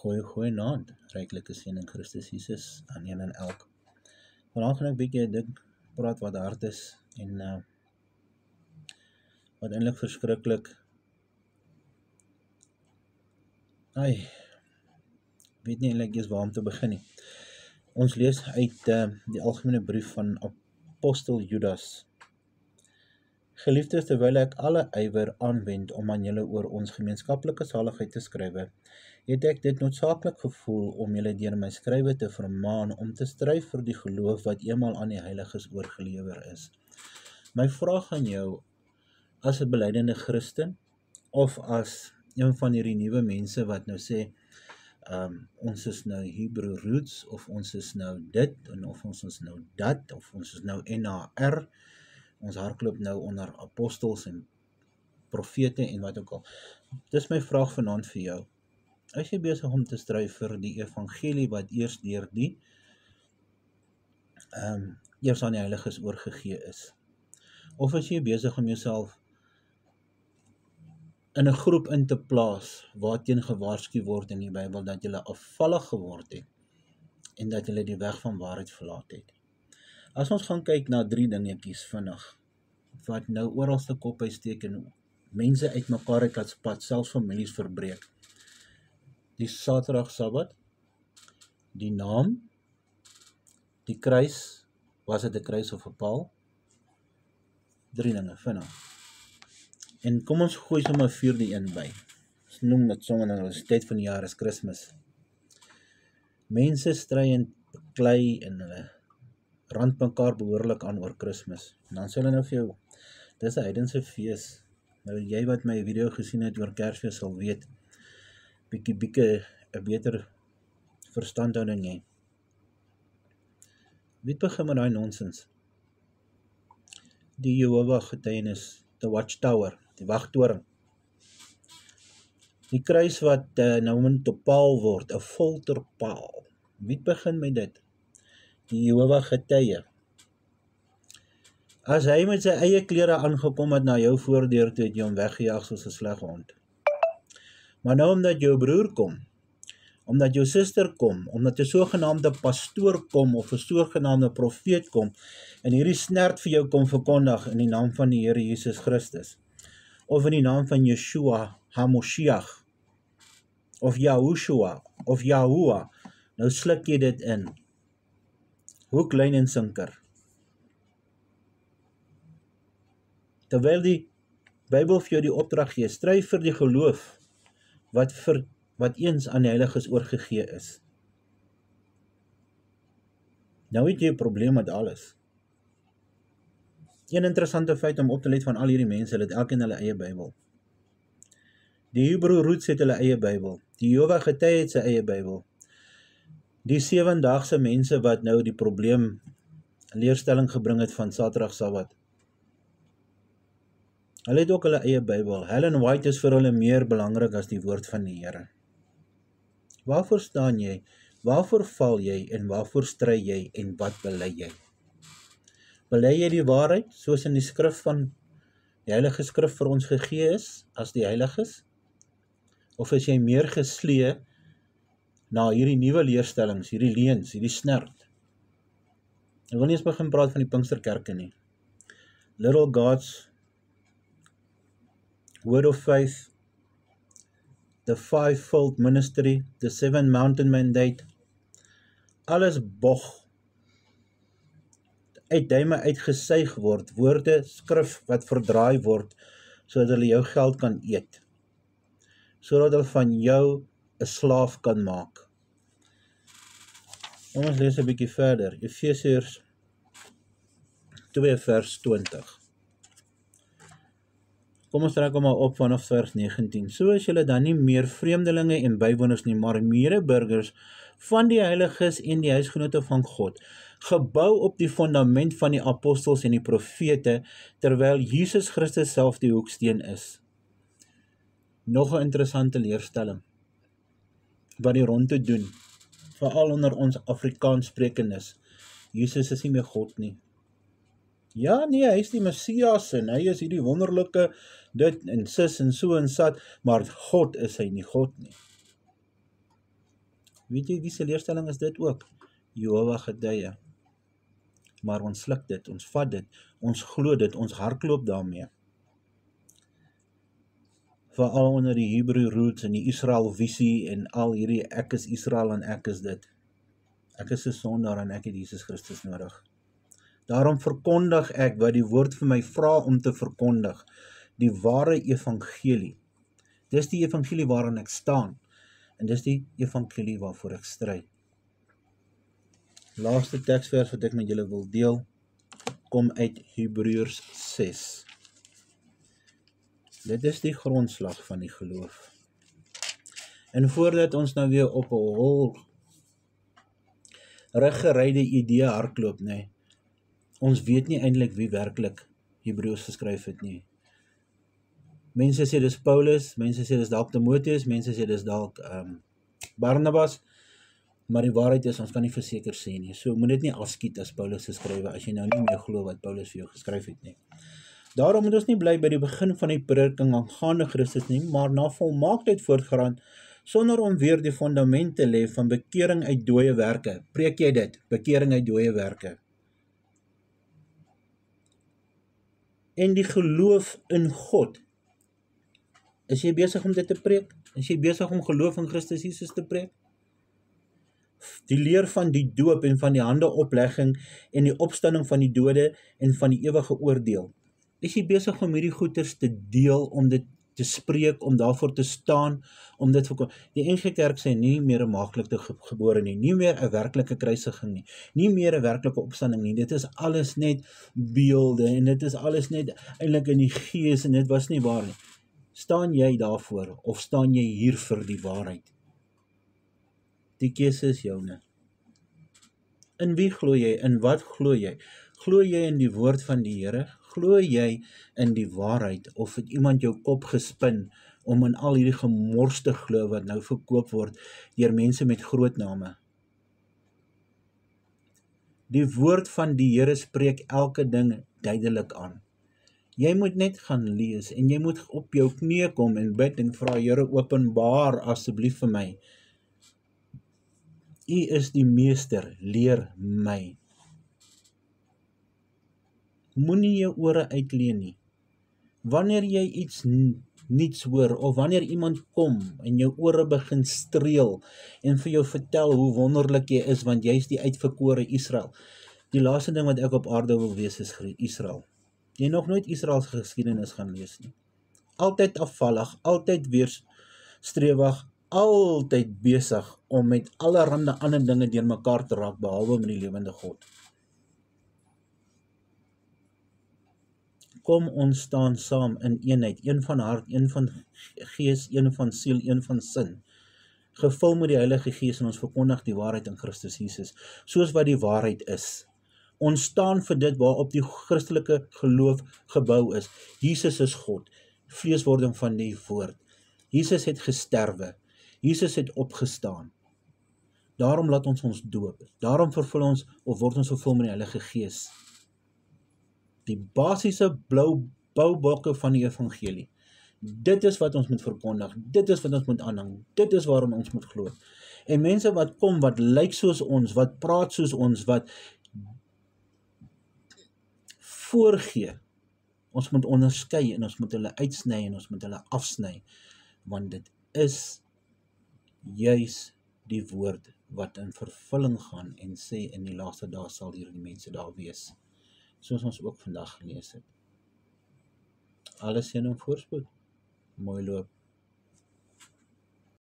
Goeienaand, ryklike seën in Christus Jesus aan een en elk. Vandag gaan ek bietjie ding praat wat hard is en wat eintlik verskriklik. Weet nie eintlik eens waar om te begin nie. Ons lees uit die algemene brief van apostel Judas. Geliefdes, terwyl ek alle ywer aanwend om aan julle oor ons gemeenskaplike saligheid te skrywe, het ek dit noodsaaklik gevoel om julle deur my skrywe te vermaan om te stry vir die geloof wat eenmaal aan die heiliges oorgelewer is. My vraag aan jou, as 'n belydenende Christen, of as een van hierdie nuwe mense wat nou sê, ons is nou Hebrew roots, of ons is nou dit, en of ons is nou dat, of ons is nou NAR, ons hardloop nou onder apostels en profete en wat ook al. Dis my vraag vanaand vir jou. Is jy besig om te stry vir die evangelie wat eers deur die eers aan die heiliges oorgegee is? Of is jy besig om jouself in 'n groep in te plaas waarteen gewaarsku word in die Bybel dat jy afvallig geword het en dat jy die weg van waarheid verlaat het? As ons gaan kyk na 3 dingetjies vinnig, wat nou oralste kop uitsteek en mense uitmekaar uit laat spat, selfs families verbreek. Die Saterdag Sabbat, die naam, die kruis, was dit 'n kruis of 'n paal? 3 dinge, vinnig. En kom ons gooi sommer 'n 4de een by. Ons noem dit sommer nou, as tyd van die jaar is Kersfees. Mense stry en beklei en hulle rand mekaar behoorlik aan oor Kersfees. En dan sê hulle nou vir jou, dis 'n heidense fees. Nou jy wat my video gesien het oor Kersfees sal weet, bietjie 'n beter verstandhouding hê. Wie begin met daai nonsens? Die Jehovah getuienis, the watchtower, die wagtoring. Die kruis wat nou moet op paal word, 'n folterpaal. Wie begin met dit? Die Jehovah getuie. As hy met sy eie klere aangekom het na jou voordeur toe, het jy hom weggejaag soos 'n slegte hond. Maar nou omdat jou broer kom, omdat jou suster kom, omdat 'n sogenaamde pastoor kom of 'n sogenaamde profeet kom en hierdie snert vir jou kom verkondig in die naam van die Here Jesus Christus, of in die naam van Yeshua HaMoshiach, of Yahushua, of Yahuwah, nou sluk jy dit in. Hoek, lyn en sinker. Terwyl die Bybel vir jou die opdrag gee, stry vir die geloof wat eens aan die heiliges oorgegee is. Nou het jy 'n probleem met alles. Een interessante feit om op te let van al hierdie mense, hulle het elkeen hulle eie Bybel. Die Hebrew roots het hulle eie Bybel. Die Jehovah getuie het sy eie Bybel. Die 7-daagse mense wat nou die probleem leerstelling gebring het van Saterdag Sabbat, hulle het ook hulle eie Bybel. Helen White is vir hulle meer belangrik as die woord van die Here. Waarvoor staan jy? Waarvoor val jy en waarvoor stry jy en wat bely jy? Bely jy die waarheid soos in die skrif van die Heilige Skrif vir ons gegee is as die heiliges? Of is jy meer geslee na hierdie nuwe leerstellings, hierdie leuns, hierdie snert? Ek wil nie eens begin praat van die Pinksterkerke nie. Little Gods, Word of Faith, the Fivefold Ministry, the Seven Mountain Mandate, alles bog, uit duime uitgesuig word, woorde, skrif wat verdraai word, sodat hulle jou geld kan eet, sodat hulle van jou 'n slaaf kan maak. Kom ons lees 'n bietjie verder, Efesiërs 2 vers 20. Kom ons trek hom maar op vanaf vers 19. So is julle dan nie meer vreemdelinge en bywoners nie, maar medeburgers van die heiliges en die huisgenote van God, gebou op die fundament van die apostels en die profete, terwyl Jesus Christus self die hoeksteen is. Nog 'n interessante leerstelling wat die rond te doen, veral onder ons Afrikaans sprekendes. Jesus is nie meer God nie. Ja, nee, hy is die Messias en hy is hierdie wonderlike dit en sis en so en sat, maar God is hy nie God nie. Weet jy, wie se leerstelling is dit ook? Jehovah getuie. Maar ons sluk dit, ons vat dit, ons glo dit, ons hardloop daarmee. Veral onder die Hebrew roots en die Israel visie en al hierdie ek is Israel en ek is dit. Ek is 'n sondaar en ek het Jesus Christus nodig. Daarom verkondig ek wat die woord vir my vra om te verkondig, die ware evangelie. Dis die evangelie waarin ek staan en dis die evangelie waarvoor ek stry. Laaste teksvers wat ek met julle wil deel, kom uit Hebreërs 6. Dit is die grondslag van die geloof. En voordat ons nou weer op 'n hol reggeryde idee hardloop, nee, ons weet nie eintlik wie werklik Hebreërs geskryf het nie. Mense sê dis Paulus, mense sê dis dalk Timoteus, mense sê dis dalk Barnabas, maar die waarheid is, ons kan nie verseker sê nie. So moet dit nie afskiet as Paulus geskrywe, as jy nou nie meer glo wat Paulus vir jou geskryf het nie. Daarom moet ons nie bly by die begin van die prediking aangaande Christus nie, maar na volmaaktheid voortgaan, sonder om weer die fundament te lê van bekering uit dooie werke. Preek jy dit? Bekering uit dooie werke. En die geloof in God. Is jy besig om dit te preek? Is jy besig om geloof in Christus Jesus te preek? Die leer van die doop en van die handeoplegging en die opstanding van die dode en van die ewige oordeel. Is jy besig om hierdie goeters te deel, om dit te spreek, om daarvoor te staan, om dit vir die NG Kerk sê nie meer 'n maagdelik gebore nie meer 'n werklike kruisiging nie meer 'n werklike opstanding nie. Dit is alles net beelde en dit is alles net eintlik in die gees en dit was nie waar nie. Staan jy daarvoor of staan jy hier vir die waarheid? Die keuse is joune. In wie glo jy? In wat glo jy? Glo jy in die woord van die Here? Glo jy in die waarheid of het iemand jou kop gespin om in al hierdie gemors te glo wat nou verkoop word deur mense met groot name? Die woord van die Here spreek elke ding duidelik aan. Jy moet net gaan lees en jy moet op jou knieë kom en bid en vra, Here, openbaar asseblief vir my. U is die meester, leer my. Moenie jou ore uitleen nie. Wanneer jy iets niets hoor, of wanneer iemand kom en jou ore begin streel en vir jou vertel hoe wonderlik jy is, want jy is die uitverkore Israel. Die laaste ding wat ek op aarde wil wees is Israel. Jy nog nooit Israel se geskiedenis gaan lees nie. Altyd afvallig, altyd weerstrewig, altyd besig om met allerhande ander dinge deur mekaar te raak, behalwe met die lewende God. Kom ons staan saam in eenheid, een van hart, een van gees, een van siel, een van sin. Gevul met die Heilige Gees en ons verkondig die waarheid in Christus Jesus, soos wat die waarheid is. Ons staan vir dit waarop die Christelike geloof gebou is. Jesus is God, vleeswording van die woord. Jesus het gesterwe, Jesus het opgestaan. Daarom laat ons doop. Daarom vervul ons of word ons vervul met die Heilige Gees. Die basiese blou boublokke van die evangelie. Dit is wat ons moet verkondig, dit is wat ons moet aanhang, dit is waarin ons moet glo. En mense wat kom, wat lyk soos ons, wat praat soos ons, wat voorgee, ons moet onderskei en ons moet hulle uitsny en ons moet hulle afsny, want dit is juis die woord wat in vervulling gaan en sê in die laaste dae sal hierdie mense daar wees, soos ons ook vandag gelees het. Alles seën en voorspoed. Mooi loop.